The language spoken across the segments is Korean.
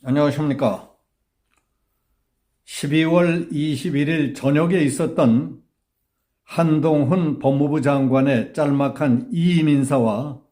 안녕하십니까. 12월 21일 저녁에 있었던 한동훈 법무부 장관의 짤막한 이임 인사와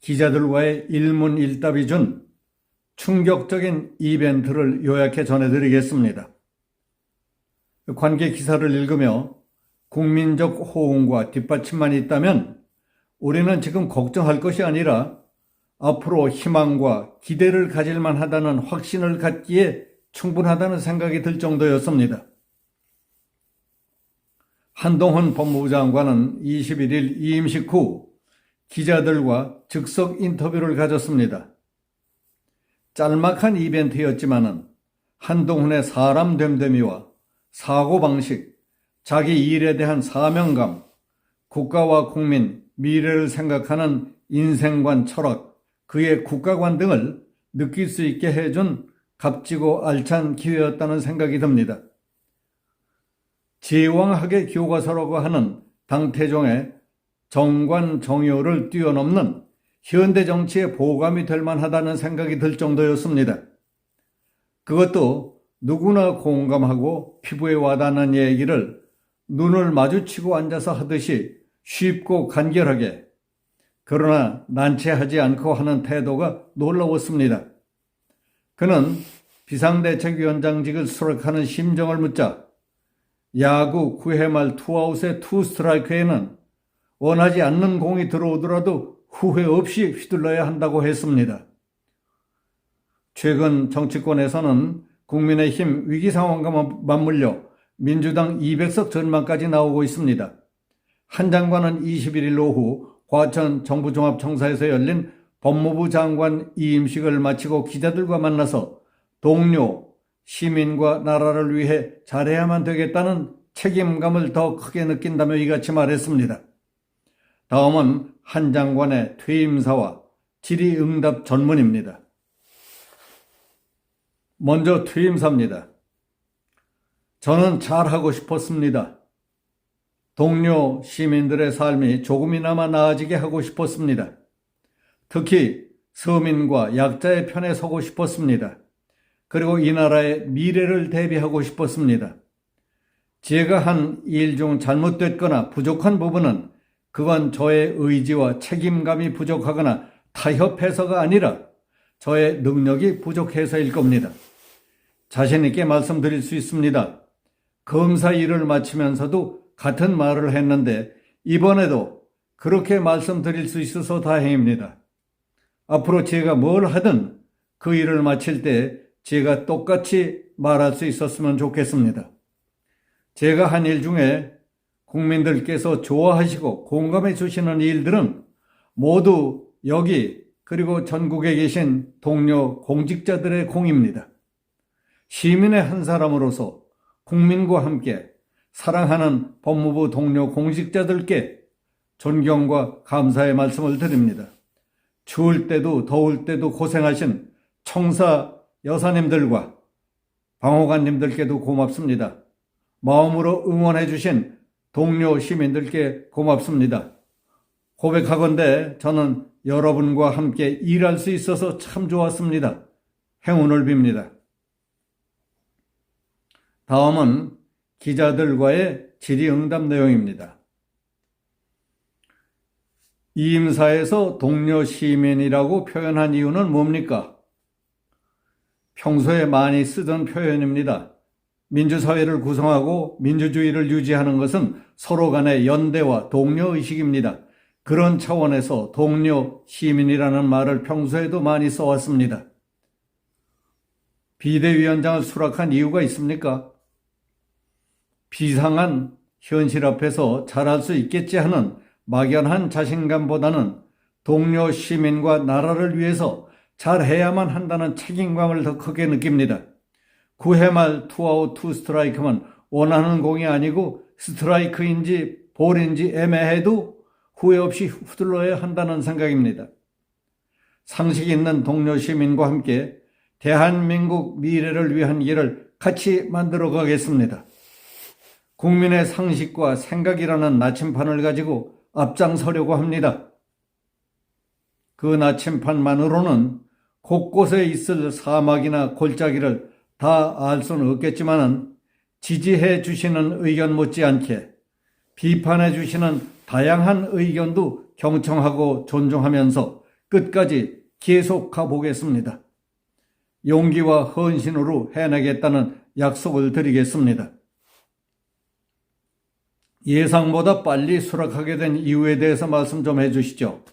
기자들과의 일문일답이 준 충격적인 이벤트를 요약해 전해드리겠습니다. 관계 기사를 읽으며 국민적 호응과 뒷받침만 있다면 우리는 지금 걱정할 것이 아니라 앞으로 희망과 기대를 가질만 하다는 확신을 갖기에 충분하다는 생각이 들 정도였습니다. 한동훈 법무부 장관은 21일 이임식 후 기자들과 즉석 인터뷰를 가졌습니다. 짤막한 이벤트였지만은 한동훈의 사람 됨됨이와 사고방식, 자기 일에 대한 사명감, 국가와 국민, 미래를 생각하는 인생관, 철학, 그의 국가관 등을 느낄 수 있게 해준 값지고 알찬 기회였다는 생각이 듭니다. 제왕학의 교과서라고 하는 당태종의 정관정요를 뛰어넘는 현대 정치의 보감이 될 만하다는 생각이 들 정도였습니다. 그것도 누구나 공감하고 피부에 와닿는 얘기를 눈을 마주치고 앉아서 하듯이 쉽고 간결하게, 그러나 난처하지 않고 하는 태도가 놀라웠습니다. 그는 비상대책위원장직을 수락하는 심정을 묻자 야구 9회 말 투아웃의 투스트라이크에는 원하지 않는 공이 들어오더라도 후회 없이 휘둘러야 한다고 했습니다. 최근 정치권에서는 국민의힘 위기 상황과 맞물려 민주당 200석 전망까지 나오고 있습니다. 한 장관은 21일 오후 과천 정부종합청사에서 열린 법무부 장관 이임식을 마치고 기자들과 만나서 동료, 시민과 나라를 위해 잘해야만 되겠다는 책임감을 더 크게 느낀다며 이같이 말했습니다. 다음은 한 장관의 퇴임사와 질의응답 전문입니다. 먼저 퇴임사입니다. 저는 잘하고 싶었습니다. 동료 시민들의 삶이 조금이나마 나아지게 하고 싶었습니다. 특히 서민과 약자의 편에 서고 싶었습니다. 그리고 이 나라의 미래를 대비하고 싶었습니다. 제가 한 일 중 잘못됐거나 부족한 부분은 그건 저의 의지와 책임감이 부족하거나 타협해서가 아니라 저의 능력이 부족해서일 겁니다. 자신 있게 말씀드릴 수 있습니다. 검사 일을 마치면서도 같은 말을 했는데 이번에도 그렇게 말씀드릴 수 있어서 다행입니다. 앞으로 제가 뭘 하든 그 일을 마칠 때 제가 똑같이 말할 수 있었으면 좋겠습니다. 제가 한 일 중에 국민들께서 좋아하시고 공감해 주시는 일들은 모두 여기 그리고 전국에 계신 동료 공직자들의 공입니다. 시민의 한 사람으로서 국민과 함께 사랑하는 법무부 동료 공직자들께 존경과 감사의 말씀을 드립니다. 추울 때도 더울 때도 고생하신 청사 여사님들과 방호관님들께도 고맙습니다. 마음으로 응원해 주신 동료 시민들께 고맙습니다. 고백하건대 저는 여러분과 함께 일할 수 있어서 참 좋았습니다. 행운을 빕니다. 다음은 기자들과의 질의응답 내용입니다. 이임사에서 동료 시민이라고 표현한 이유는 뭡니까? 평소에 많이 쓰던 표현입니다. 민주사회를 구성하고 민주주의를 유지하는 것은 서로 간의 연대와 동료의식입니다. 그런 차원에서 동료 시민이라는 말을 평소에도 많이 써왔습니다. 비대위원장을 수락한 이유가 있습니까? 비상한 현실 앞에서 잘할 수 있겠지 하는 막연한 자신감보다는 동료 시민과 나라를 위해서 잘해야만 한다는 책임감을 더 크게 느낍니다. 9회 말 투아웃 투스트라이크면 원하는 공이 아니고 스트라이크인지 볼인지 애매해도 후회 없이 휘둘러야 한다는 생각입니다. 상식 있는 동료 시민과 함께 대한민국 미래를 위한 길을 같이 만들어 가겠습니다. 국민의 상식과 생각이라는 나침판을 가지고 앞장서려고 합니다. 그 나침판만으로는 곳곳에 있을 사막이나 골짜기를 다 알 수는 없겠지만 지지해 주시는 의견 못지않게 비판해 주시는 다양한 의견도 경청하고 존중하면서 끝까지 계속 가보겠습니다. 용기와 헌신으로 해내겠다는 약속을 드리겠습니다. 예상보다 빨리 수락하게 된 이유에 대해서 말씀 좀 해주시죠.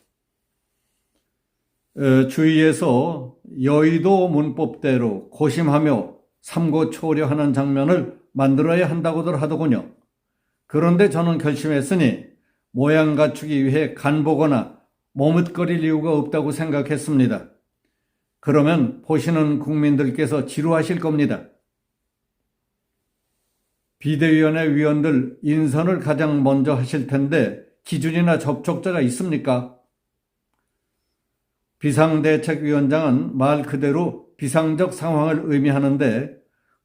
주위에서 여의도 문법대로 고심하며 삼고초려하는 장면을 만들어야 한다고들 하더군요. 그런데 저는 결심했으니 모양 갖추기 위해 간보거나 머뭇거릴 이유가 없다고 생각했습니다. 그러면 보시는 국민들께서 지루하실 겁니다. 비대위원회 위원들 인선을 가장 먼저 하실 텐데 기준이나 접촉자가 있습니까? 비상대책위원장은 말 그대로 비상적 상황을 의미하는데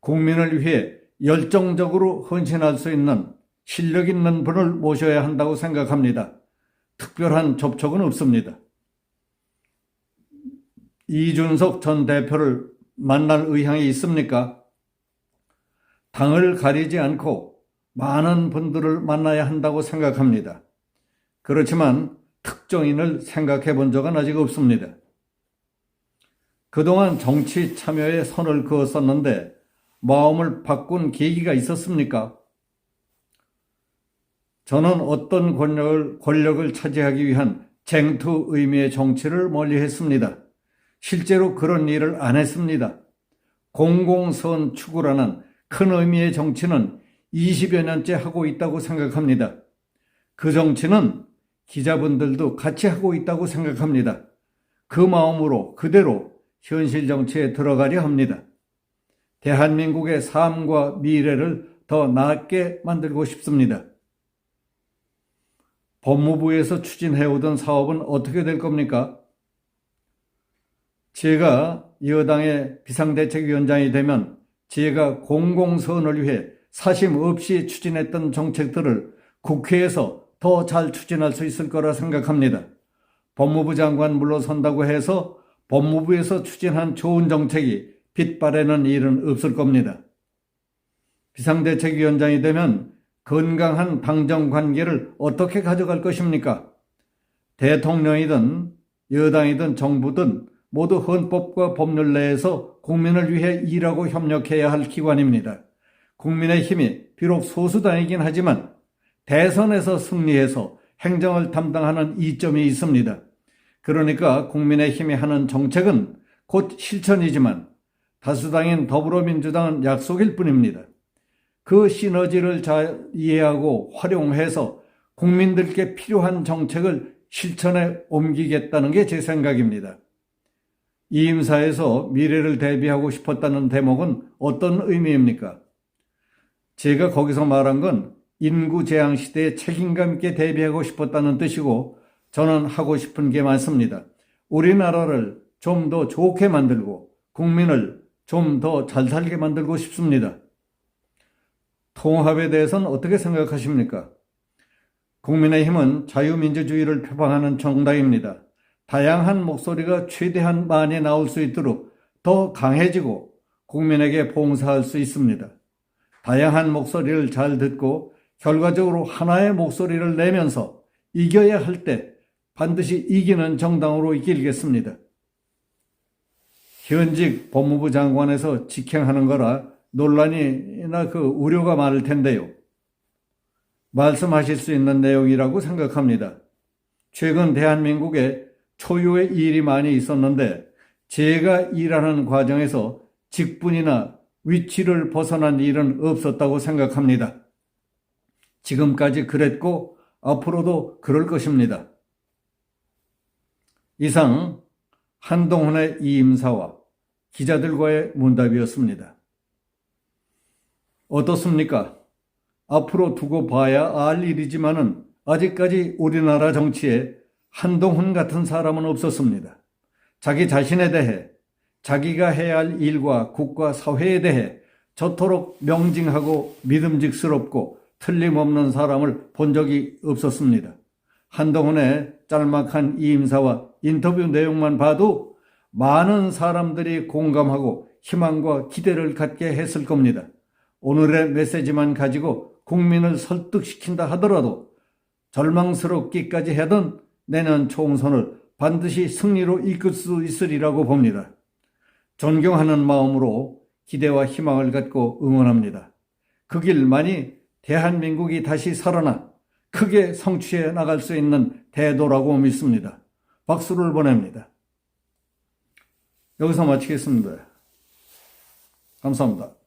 국민을 위해 열정적으로 헌신할 수 있는 실력 있는 분을 모셔야 한다고 생각합니다. 특별한 접촉은 없습니다. 이준석 전 대표를 만날 의향이 있습니까? 당을 가리지 않고 많은 분들을 만나야 한다고 생각합니다. 그렇지만 특정인을 생각해 본 적은 아직 없습니다. 그동안 정치 참여에 선을 그었었는데 마음을 바꾼 계기가 있었습니까? 저는 어떤 권력을 차지하기 위한 쟁투 의미의 정치를 멀리했습니다. 실제로 그런 일을 안 했습니다. 공공선 추구라는 큰 의미의 정치는 20여 년째 하고 있다고 생각합니다. 그 정치는 기자분들도 같이 하고 있다고 생각합니다. 그 마음으로 그대로 현실 정치에 들어가려 합니다. 대한민국의 삶과 미래를 더 나았게 만들고 싶습니다. 법무부에서 추진해오던 사업은 어떻게 될 겁니까? 제가 여당의 비상대책위원장이 되면 제가 공공선을 위해 사심 없이 추진했던 정책들을 국회에서 더 잘 추진할 수 있을 거라 생각합니다. 법무부 장관 물러선다고 해서 법무부에서 추진한 좋은 정책이 빛바래는 일은 없을 겁니다. 비상대책위원장이 되면 건강한 당정 관계를 어떻게 가져갈 것입니까? 대통령이든 여당이든 정부든 모두 헌법과 법률 내에서 국민을 위해 일하고 협력해야 할 기관입니다. 국민의힘이 비록 소수당이긴 하지만 대선에서 승리해서 행정을 담당하는 이점이 있습니다. 그러니까 국민의힘이 하는 정책은 곧 실천이지만 다수당인 더불어민주당은 약속일 뿐입니다. 그 시너지를 잘 이해하고 활용해서 국민들께 필요한 정책을 실천에 옮기겠다는 게 제 생각입니다. 이임사에서 미래를 대비하고 싶었다는 대목은 어떤 의미입니까? 제가 거기서 말한 건 인구 재앙 시대에 책임감 있게 대비하고 싶었다는 뜻이고 저는 하고 싶은 게 많습니다. 우리나라를 좀 더 좋게 만들고 국민을 좀 더 잘 살게 만들고 싶습니다. 통합에 대해서는 어떻게 생각하십니까? 국민의힘은 자유민주주의를 표방하는 정당입니다. 다양한 목소리가 최대한 많이 나올 수 있도록 더 강해지고 국민에게 봉사할 수 있습니다. 다양한 목소리를 잘 듣고 결과적으로 하나의 목소리를 내면서 이겨야 할 때 반드시 이기는 정당으로 이끌겠습니다. 현직 법무부 장관에서 직행하는 거라 논란이나 우려가 많을 텐데요. 말씀하실 수 있는 내용이라고 생각합니다. 최근 대한민국에 초유의 일이 많이 있었는데 제가 일하는 과정에서 직분이나 위치를 벗어난 일은 없었다고 생각합니다. 지금까지 그랬고 앞으로도 그럴 것입니다. 이상 한동훈의 이임사와 기자들과의 문답이었습니다. 어떻습니까? 앞으로 두고 봐야 알 일이지만은 아직까지 우리나라 정치에 한동훈 같은 사람은 없었습니다. 자기 자신에 대해 자기가 해야 할 일과 국가 사회에 대해 저토록 명징하고 믿음직스럽고 틀림없는 사람을 본 적이 없었습니다. 한동훈의 짤막한 이임사와 인터뷰 내용만 봐도 많은 사람들이 공감하고 희망과 기대를 갖게 했을 겁니다. 오늘의 메시지만 가지고 국민을 설득시킨다 하더라도 절망스럽기까지 하던 내년 총선을 반드시 승리로 이끌 수 있으리라고 봅니다. 존경하는 마음으로 기대와 희망을 갖고 응원합니다. 그 길만이 대한민국이 다시 살아나 크게 성취해 나갈 수 있는 대도라고 믿습니다. 박수를 보냅니다. 여기서 마치겠습니다. 감사합니다.